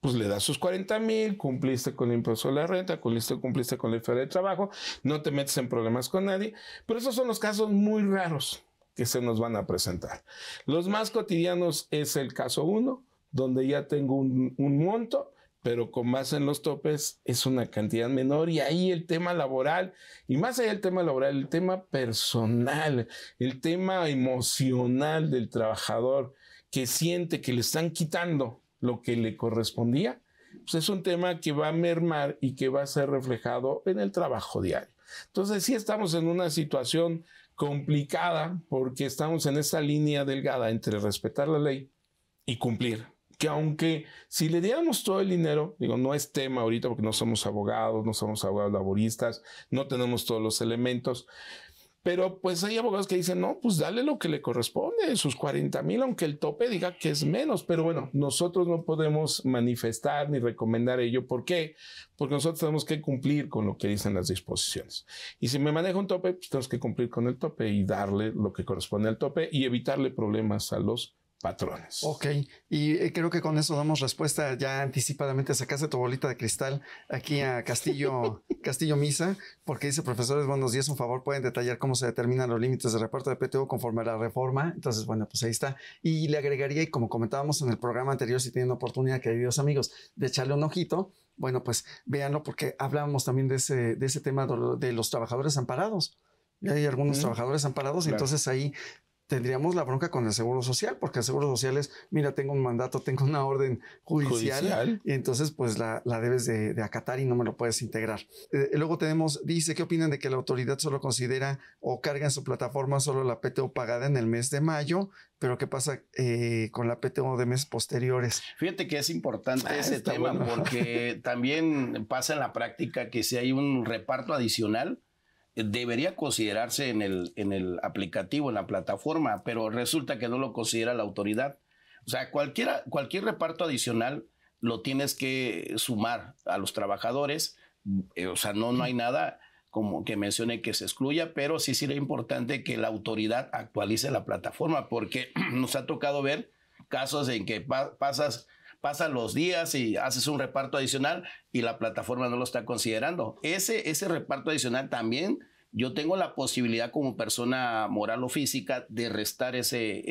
Pues le das sus 40,000, cumpliste con el impuesto de la renta, cumpliste con la Ley Federal de Trabajo, no te metes en problemas con nadie. Pero esos son los casos muy raros que se nos van a presentar. Los más cotidianos es el caso 1, donde ya tengo un monto pero con base en los topes es una cantidad menor, y ahí el tema laboral, y más allá del tema laboral, el tema personal, el tema emocional del trabajador que siente que le están quitando lo que le correspondía, pues es un tema que va a mermar y que va a ser reflejado en el trabajo diario. Entonces sí estamos en una situación complicada porque estamos en esa línea delgada entre respetar la ley y cumplir. Que aunque si le diéramos todo el dinero, digo, no es tema ahorita porque no somos abogados laboristas, no tenemos todos los elementos, pero pues hay abogados que dicen, no, pues dale lo que le corresponde, sus 40,000, aunque el tope diga que es menos. Pero bueno, nosotros no podemos manifestar ni recomendar ello. ¿Por qué? Porque nosotros tenemos que cumplir con lo que dicen las disposiciones. Y si me maneja un tope, pues tenemos que cumplir con el tope y darle lo que corresponde al tope y evitarle problemas a los patrones. Ok, y creo que con eso damos respuesta ya anticipadamente. Sacaste tu bolita de cristal aquí a Castillo Misa, porque dice: profesores, buenos días, un favor, pueden detallar cómo se determinan los límites de reparto de PTU conforme a la reforma. Entonces, bueno, pues ahí está. Y le agregaría, y como comentábamos en el programa anterior, si tienen oportunidad, queridos amigos, de echarle un ojito, bueno, pues véanlo, porque hablábamos también de ese tema de los trabajadores amparados. Y hay algunos trabajadores amparados, claro. Entonces ahí tendríamos la bronca con el Seguro Social, porque el Seguro Social es, mira, tengo un mandato, tengo una orden judicial. Y entonces pues la debes de acatar y no me lo puedes integrar. Luego dice, ¿qué opinan de que la autoridad solo considera o carga en su plataforma solo la PTU pagada en el mes de mayo? Pero ¿qué pasa con la PTU de meses posteriores? Fíjate que es importante ese tema, bueno, porque también pasa en la práctica que si hay un reparto adicional, debería considerarse en el aplicativo, en la plataforma, pero resulta que no lo considera la autoridad. O sea, cualquier reparto adicional lo tienes que sumar a los trabajadores. O sea, no hay nada como que mencione que se excluya, pero sí sería importante que la autoridad actualice la plataforma, porque nos ha tocado ver casos en que pasan los días y haces un reparto adicional y la plataforma no lo está considerando. Ese reparto adicional también, yo tengo la posibilidad como persona moral o física de restar ese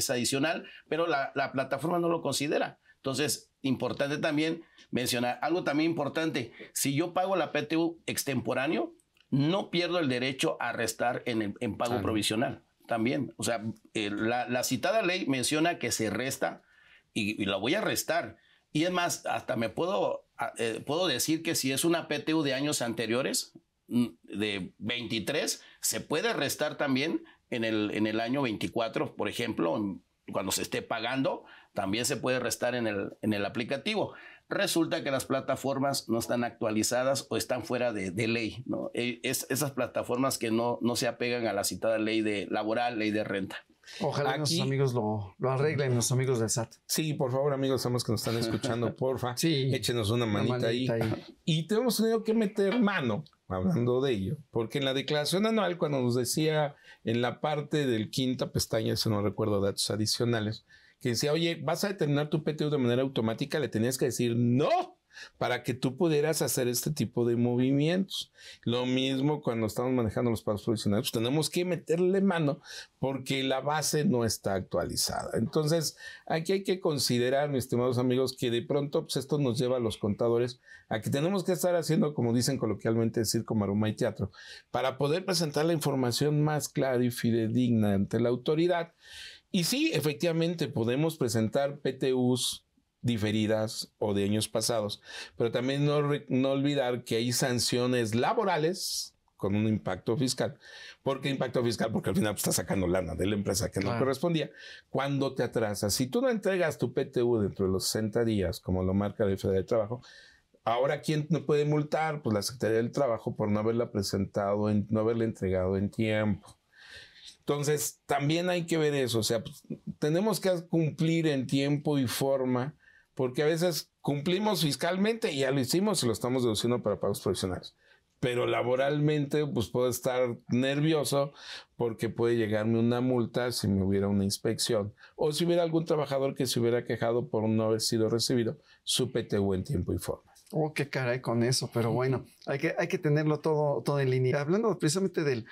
adicional, pero la plataforma no lo considera. Entonces, importante también mencionar algo también importante. Si yo pago la PTU extemporáneo, no pierdo el derecho a restar en pago provisional también. O sea, la citada ley menciona que se resta y la voy a restar. Y es más, hasta puedo decir que si es una PTU de años anteriores, de 23, se puede restar también en el año 24, por ejemplo, cuando se esté pagando, también se puede restar en el aplicativo. Resulta que las plataformas no están actualizadas o están fuera de ley, ¿no? Esas plataformas que no se apegan a la citada ley laboral, ley de renta. Ojalá nuestros amigos lo arreglen, los amigos del SAT. Sí, por favor, amigos, somos que nos están escuchando, porfa, sí, échenos una manita ahí. Y tenemos tenido que meter mano, hablando de ello, porque en la declaración anual, cuando nos decía en la parte del quinta pestaña, si no recuerdo datos adicionales, que decía, oye, vas a determinar tu PTU de manera automática, le tenías que decir no, para que tú pudieras hacer este tipo de movimientos. Lo mismo cuando estamos manejando los pagos provisionales, pues tenemos que meterle mano porque la base no está actualizada. Entonces, aquí hay que considerar, mis estimados amigos, que de pronto pues, esto nos lleva a los contadores a que tenemos que estar haciendo, como dicen coloquialmente, circo, maroma y teatro, para poder presentar la información más clara y fidedigna ante la autoridad. Y sí, efectivamente, podemos presentar PTUs diferidas o de años pasados, pero también no olvidar que hay sanciones laborales con un impacto fiscal. ¿Por qué impacto fiscal? Porque al final pues, estás sacando lana de la empresa que no correspondía. Cuando te atrasas, si tú no entregas tu PTU dentro de los 60 días, como lo marca la Federal de Trabajo, ahora ¿quién no puede multar? Pues la Secretaría del Trabajo por no haberla presentado, no haberla entregado en tiempo. Entonces, también hay que ver eso. O sea, pues, tenemos que cumplir en tiempo y forma, porque a veces cumplimos fiscalmente y ya lo hicimos y lo estamos deduciendo para pagos provisionales. Pero laboralmente, pues puedo estar nervioso porque puede llegarme una multa si me hubiera una inspección o si hubiera algún trabajador que se hubiera quejado por no haber sido recibido su PTU en tiempo y forma. Oh, qué caray con eso, pero bueno, hay que tenerlo todo en línea. Hablando precisamente del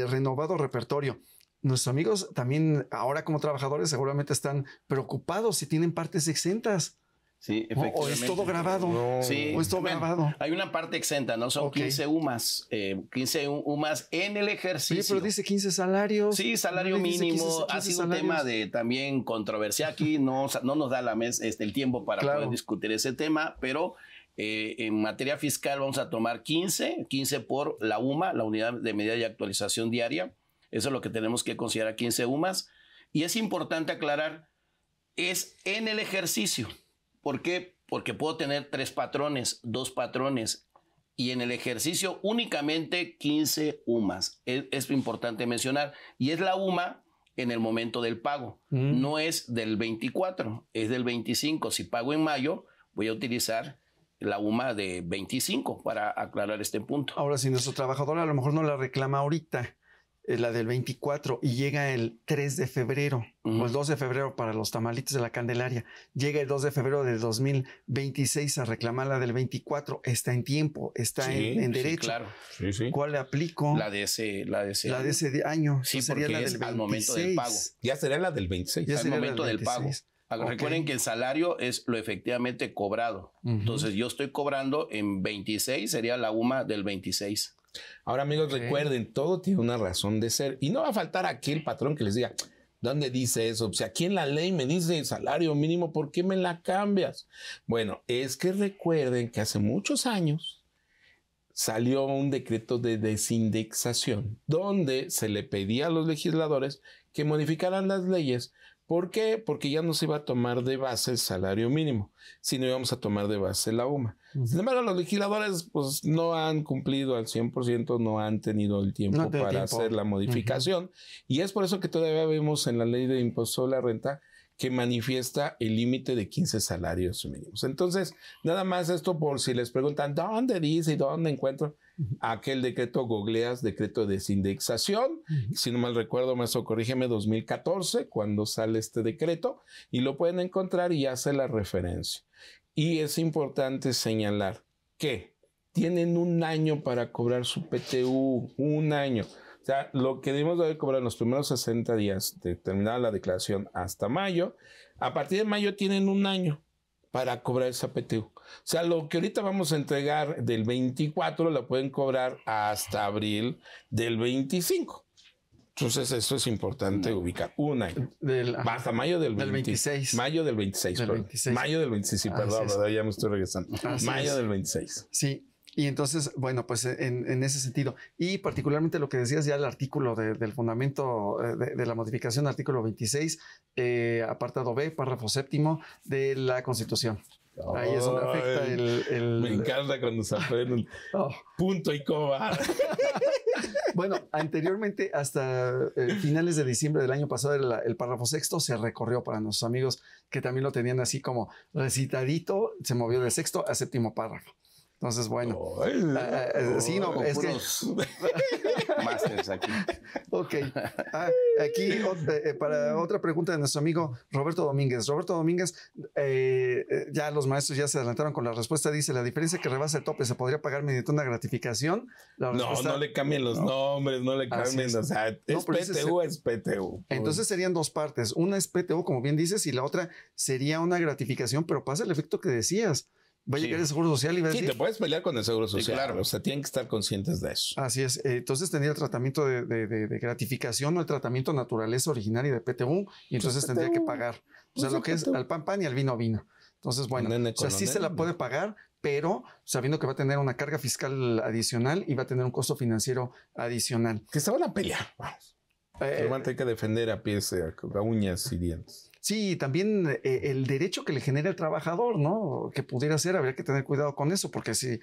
renovado repertorio, nuestros amigos también ahora como trabajadores seguramente están preocupados si tienen partes exentas. Sí, efectivamente. O es todo grabado. No. Sí, O es todo bueno, grabado. hay una parte exenta, ¿no? Son Ok. 15 UMAS. 15 UMAS en el ejercicio. Oye, pero dice 15 salarios. Sí, salario No le dice mínimo. 15 Ha sido un salarios. tema de también controversia. Aquí no nos da el tiempo para Claro. poder discutir ese tema, pero en materia fiscal vamos a tomar 15 por la UMA, la unidad de medida y actualización diaria. Eso es lo que tenemos que considerar 15 UMAS. Y es importante aclarar, es en el ejercicio. ¿Por qué? Porque puedo tener 3 patrones, 2 patrones, y en el ejercicio únicamente 15 UMAS. Es importante mencionar. Y es la UMA en el momento del pago. No es del 24, es del 25. Si pago en mayo, voy a utilizar la UMA de 25 para aclarar este punto. Ahora, si nuestro trabajador a lo mejor no la reclama ahorita, la del 24, y llega el 3 de febrero o el 2 de febrero para los tamalitos de la Candelaria, llega el 2 de febrero del 2026 a reclamar la del 24, está en tiempo, está Sí, en derecho. Sí, claro. Sí, sí. ¿Cuál le aplico? La de ese año. Sí, Sería porque la es del 26. al momento del pago. Ya será la del 26. Ya Al sería la momento del pago. 26. Recuerden que el salario es lo efectivamente cobrado. Entonces yo estoy cobrando en 26, sería la UMA del 26. Ahora, amigos, Ok. recuerden, todo tiene una razón de ser. Y no va a faltar aquel patrón que les diga, ¿dónde dice eso? O sea, aquí en la ley me dice salario mínimo, ¿por qué me la cambias? Bueno, es que recuerden que hace muchos años salió un decreto de desindexación donde se le pedía a los legisladores que modificaran las leyes. ¿Por qué? Porque ya no se iba a tomar de base el salario mínimo, sino íbamos a tomar de base la UMA. Sin embargo, los legisladores pues, no han cumplido al 100%, no han tenido el tiempo para hacer la modificación. Y es por eso que todavía vemos en la ley de impuesto a la renta que manifiesta el límite de 15 salarios mínimos. Entonces, nada más esto por si les preguntan, ¿dónde dice y dónde encuentro? Aquel decreto googleas, decreto de desindexación. Si no mal recuerdo, maestro, corrígeme, 2014, cuando sale este decreto, y lo pueden encontrar y hace la referencia. Y es importante señalar que tienen un año para cobrar su PTU, un año. O sea, lo que debemos de haber cobrado en los primeros 60 días de terminada la declaración hasta mayo, a partir de mayo tienen un año para cobrar esa PTU. O sea, lo que ahorita vamos a entregar del 24 lo pueden cobrar hasta abril del 25. Entonces, eso es importante ubicar. Un año. Hasta mayo del 26. Mayo del 26. Del 26. Mayo del 26, sí, perdón, ya me estoy regresando. Así mayo es. del 26. Sí. Y entonces, bueno, pues en ese sentido, y particularmente lo que decías ya el artículo del fundamento de la modificación, artículo 26, apartado B, párrafo séptimo de la Constitución. Ahí es donde afecta Me encanta cuando se aprenden punto y coma. Bueno, anteriormente, hasta finales de diciembre del año pasado, el párrafo sexto se recorrió para nuestros amigos que también lo tenían así como recitadito, se movió de sexto a séptimo párrafo. Entonces, bueno, sí, no, es que... Másteres aquí. Ok. Aquí para otra pregunta de nuestro amigo Roberto Domínguez. Roberto Domínguez, ya los maestros ya se adelantaron con la respuesta. Dice, la diferencia que rebasa el tope se podría pagar mediante una gratificación. No le cambien los nombres, no le cambien. O sea, es PTU, es PTU. Entonces serían dos partes. Una es PTU, como bien dices, y la otra sería una gratificación, pero pasa el efecto que decías. Va a llegar el Seguro Social y va a decir... Sí, te puedes pelear con el Seguro Social. Sí, claro. O sea, tienen que estar conscientes de eso. Así es. Entonces tendría el tratamiento de gratificación o el tratamiento naturaleza originaria de PTU y entonces tendría que pagar. O sea, lo que es al pan y al vino vino. Entonces, bueno, o sea, sí se la puede pagar, pero sabiendo que va a tener una carga fiscal adicional y va a tener un costo financiero adicional. Que se van a pelear. Vamos. Que van a tener que defender a pies, a uñas y dientes. Sí, también el derecho que le genera el trabajador, ¿no? Que pudiera ser, habría que tener cuidado con eso, porque si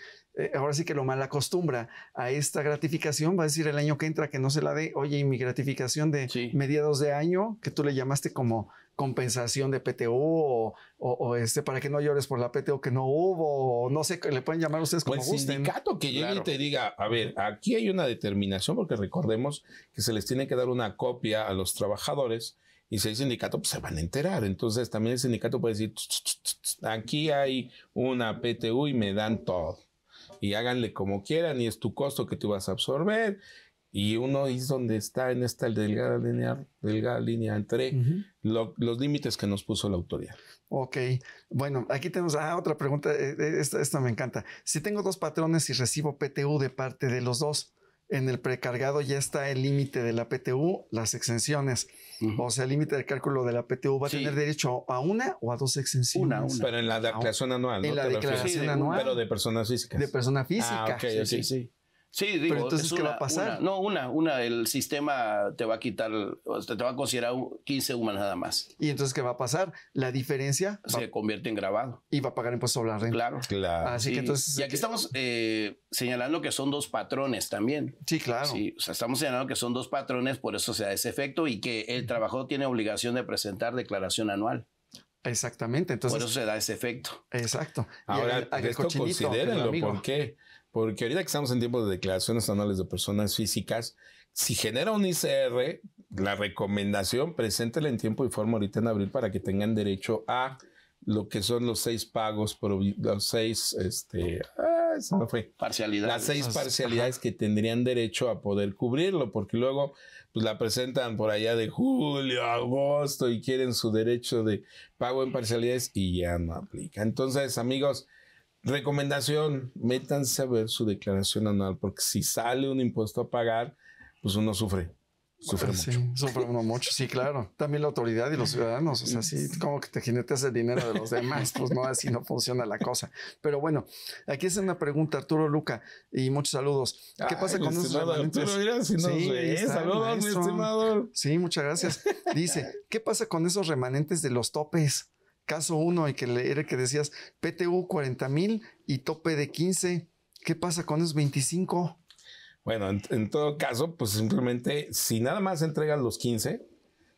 ahora sí que lo mal acostumbra a esta gratificación, va a decir el año que entra que no se la dé, oye, y mi gratificación de mediados de año, que tú le llamaste como compensación de PTU o para que no llores por la PTU que no hubo, o no sé, le pueden llamar ustedes como gusten. El sindicato que llegue y te diga, a ver, aquí hay una determinación, porque recordemos que se les tiene que dar una copia a los trabajadores. Y si hay sindicato, pues se van a enterar. Entonces también el sindicato puede decir, aquí hay una PTU y me dan todo. Y háganle como quieran y es tu costo que tú vas a absorber. Y uno es donde está en esta delgada línea entre los límites que nos puso la autoridad. Ok, bueno, aquí tenemos otra pregunta, esta me encanta. Si tengo 2 patrones y recibo PTU de parte de los 2, en el precargado ya está el límite de la PTU, las exenciones. O sea, el límite de cálculo de la PTU va a tener derecho a 1 o a 2 exenciones. Una. Pero en la declaración anual, ¿no? En la declaración anual. Pero de personas físicas. De persona física. Ok. Sí, digo, pero entonces, ¿qué va a pasar? El sistema te va a quitar, te va a considerar 15 UMAS nada más. ¿Y entonces qué va a pasar? La diferencia se convierte en grabado. Y va a pagar impuesto sobre la renta. Claro. Así que entonces... Y aquí estamos señalando que son 2 patrones también. Sí, claro. Sí, o sea, estamos señalando que son 2 patrones, por eso se da ese efecto y que el trabajador tiene obligación de presentar declaración anual. Exactamente. Entonces, por eso se da ese efecto. Exacto. Ahora, esto considérenlo. ¿Por qué? Porque ahorita que estamos en tiempos de declaraciones anuales de personas físicas, si genera un ICR, la recomendación, preséntela en tiempo y forma ahorita en abril para que tengan derecho a lo que son los 6 pagos, los 6, se me fue. Parcialidades. Las 6 parcialidades que tendrían derecho a poder cubrirlo, porque luego pues la presentan por allá de julio, agosto y quieren su derecho de pago en parcialidades y ya no aplica. Entonces, amigos, recomendación, métanse a ver su declaración anual, porque si sale un impuesto a pagar, pues uno sufre mucho. Sufre uno mucho, sí, claro. También la autoridad y los ciudadanos, o sea, sí, como que te jineteas el dinero de los demás, pues no, así no funciona la cosa. Pero bueno, aquí es una pregunta, Arturo Luca, y muchos saludos. ¿Qué pasa con esos remanentes? Saludos, mi estimado. Sí, muchas gracias. Dice, ¿qué pasa con esos remanentes de los topes? Caso 1, y que era que decías PTU 40,000 y tope de 15. ¿Qué pasa con esos 25? Bueno, en todo caso, pues simplemente, si nada más entregas los 15,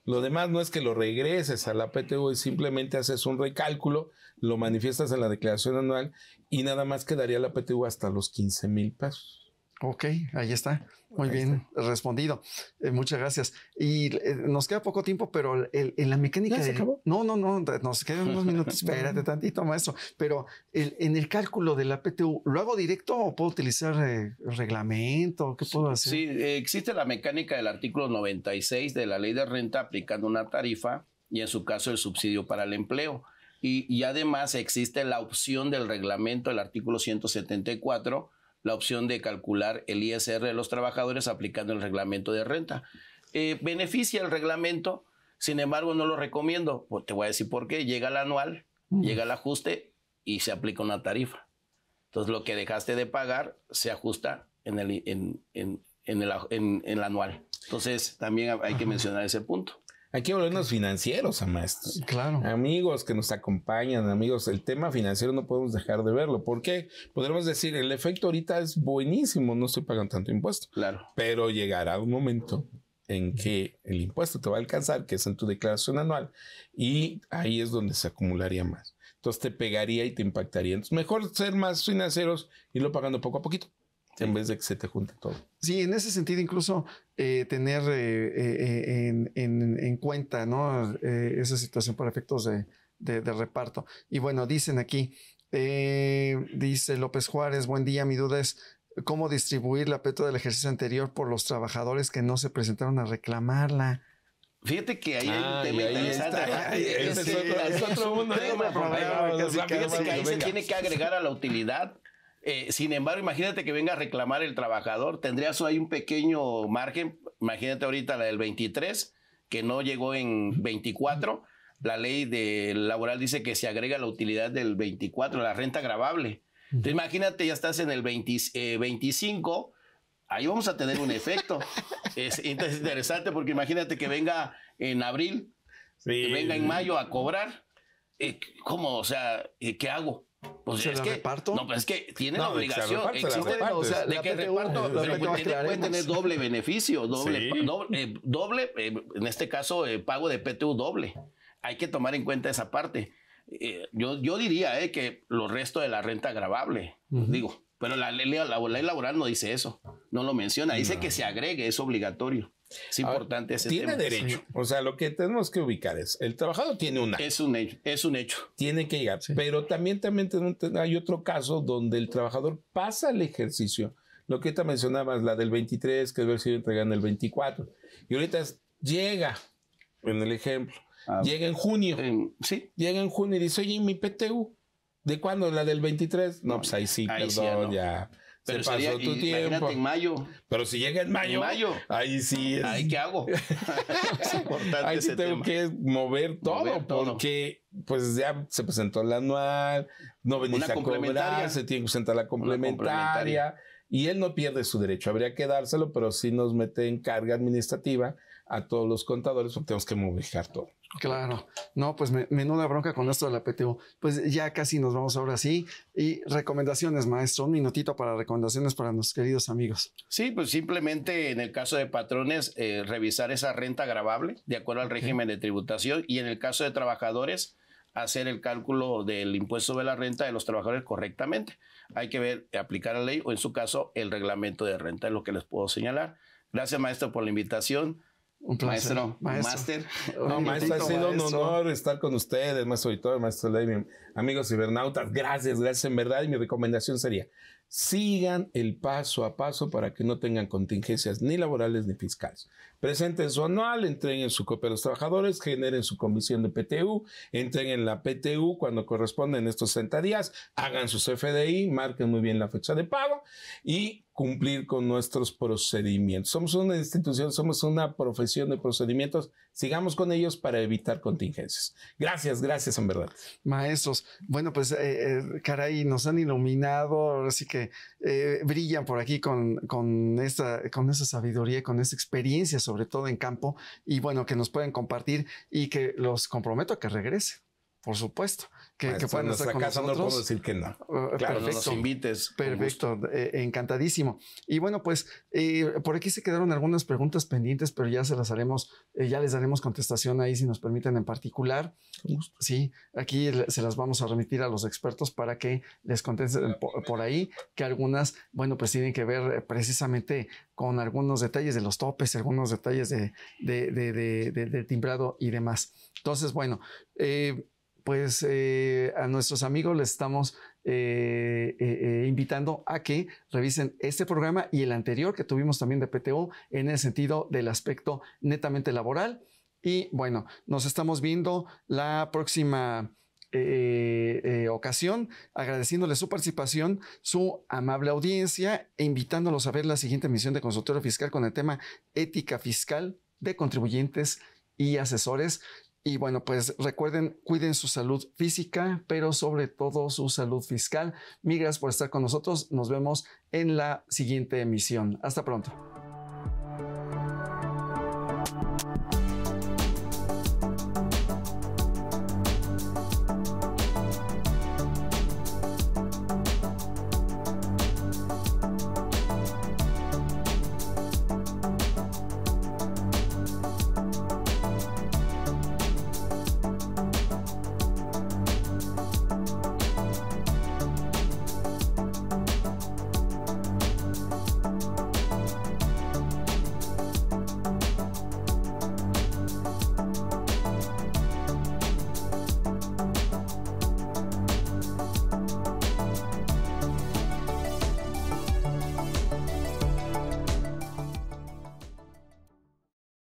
lo demás no es que lo regreses a la PTU, es simplemente haces un recálculo, lo manifiestas en la declaración anual y nada más quedaría la PTU hasta los 15,000 pesos. Ok, ahí está. Muy bien respondido. Muchas gracias. Y nos queda poco tiempo, pero en la mecánica... ¿Ya se acabó? No, nos quedan unos minutos. Espérate tantito, maestro. Pero en el cálculo de la PTU, ¿lo hago directo o puedo utilizar reglamento? ¿Qué puedo hacer? Sí, existe la mecánica del artículo 96 de la Ley de Renta aplicando una tarifa y en su caso el subsidio para el empleo. Y además existe la opción del reglamento del artículo 174, la opción de calcular el ISR de los trabajadores aplicando el reglamento de renta. Beneficia el reglamento, sin embargo no lo recomiendo. Pues te voy a decir por qué. Llega el anual, llega el ajuste y se aplica una tarifa. Entonces lo que dejaste de pagar se ajusta en el anual. Entonces también hay que mencionar ese punto. Hay que volvernos financieros, maestros. Claro. Amigos que nos acompañan, amigos, el tema financiero no podemos dejar de verlo. ¿Por qué? Podemos decir, el efecto ahorita es buenísimo, no estoy pagando tanto impuesto. Claro. Pero llegará un momento en que el impuesto te va a alcanzar, que es en tu declaración anual, y ahí es donde se acumularía más. Entonces te pegaría y te impactaría. Entonces mejor ser más financieros y irlo pagando poco a poquito, en vez de que se te junte todo. Sí, en ese sentido, incluso tener en cuenta, ¿no? Esa situación para efectos de reparto. Y bueno, dicen aquí, dice López Juárez, buen día, mi duda es cómo distribuir la PTU del ejercicio anterior por los trabajadores que no se presentaron a reclamarla. Fíjate que ahí hay un tema interesante. Es otro mundo. Fíjate que ahí se tiene que agregar a la utilidad. Sin embargo, imagínate que venga a reclamar el trabajador, tendrías ahí un pequeño margen. Imagínate ahorita la del 23, que no llegó en 24. La ley laboral dice que se agrega la utilidad del 24, la renta gravable. Entonces, imagínate, ya estás en el 25, ahí vamos a tener un efecto. Es interesante porque imagínate que venga en abril, que venga en mayo a cobrar. ¿Cómo? O sea, ¿qué hago? Pues ¿Se es la que reparto? No, pues es que tiene la obligación. Existe, de que reparto, pero puede tener doble beneficio, doble, en este caso, pago de PTU doble. Hay que tomar en cuenta esa parte. Yo diría que lo resto de la renta gravable, digo, pero la ley laboral no dice eso, no lo menciona, dice que se agregue, es obligatorio. Es importante ese tema. Tiene derecho. Sí. O sea, lo que tenemos que ubicar es, el trabajador tiene un año. Es un hecho. Tiene que llegar. Sí. Pero también hay otro caso donde el trabajador pasa el ejercicio, Lo que te mencionabas, la del 23, que debe haber sido entregada en el 24. Y ahorita llega, en el ejemplo, llega en junio. Sí. Llega en junio y dice, oye, mi PTU, ¿de cuándo? ¿La del 23? No, pues ahí sí, ahí perdón, sí ya. Pero se pasó tu tiempo. Imagínate en mayo. Pero si llega en mayo, ahí sí es. ¿Ahí qué hago? Es importante ahí sí ese tengo tema. que mover todo, porque pues ya se presentó el anual, no veniste a cobrar, se tiene que presentar la complementaria, y él no pierde su derecho. Habría que dárselo, pero sí nos mete en carga administrativa a todos los contadores, porque tenemos que modificar todo. Claro, no, pues menuda bronca con esto de la PTU. Pues ya casi nos vamos ahora sí. Y recomendaciones, maestro, un minutito para recomendaciones para nuestros queridos amigos. Sí, pues simplemente en el caso de patrones, revisar esa renta gravable de acuerdo al régimen de tributación, y en el caso de trabajadores, hacer el cálculo del impuesto de la renta de los trabajadores correctamente. Hay que ver, aplicar la ley o en su caso el reglamento de renta, es lo que les puedo señalar. Gracias, maestro, por la invitación. Un placer. Maestro. No, maestro, ha sido un honor estar con ustedes, maestro auditor, maestro Ley, amigos cibernautas. Gracias en verdad. Y mi recomendación sería, sigan el paso a paso para que no tengan contingencias ni laborales ni fiscales. Presenten su anual, entreguen su copia a los trabajadores, generen su comisión de PTU, entreguen la PTU cuando corresponde en estos 60 días, hagan sus FDI, marquen muy bien la fecha de pago y cumplir con nuestros procedimientos. Somos una institución, somos una profesión de procedimientos. Sigamos con ellos para evitar contingencias. Gracias en verdad. Maestros, bueno, pues caray, nos han iluminado, ahora sí que brillan por aquí con esa sabiduría, con esa experiencia, sobre todo en campo, y bueno, que nos pueden compartir y que los comprometo a que regresen. Por supuesto, que puedan estar con nosotros. No puedo decir que no. Claro, no nos invites. Perfecto, encantadísimo. Y bueno, pues por aquí se quedaron algunas preguntas pendientes, pero ya se las haremos, ya les daremos contestación ahí si nos permiten en particular. Sí, aquí se las vamos a remitir a los expertos para que les contesten por ahí, que algunas, bueno, pues tienen que ver precisamente con algunos detalles de los topes, algunos detalles de timbrado y demás. Entonces, bueno, pues a nuestros amigos les estamos invitando a que revisen este programa y el anterior que tuvimos también de PTU en el sentido del aspecto netamente laboral. Y bueno, nos estamos viendo la próxima ocasión, agradeciéndoles su participación, su amable audiencia e invitándolos a ver la siguiente emisión de Consultorio Fiscal con el tema ética fiscal de contribuyentes y asesores. Y bueno, pues recuerden, cuiden su salud física, pero sobre todo su salud fiscal. Mil gracias por estar con nosotros. Nos vemos en la siguiente emisión. Hasta pronto.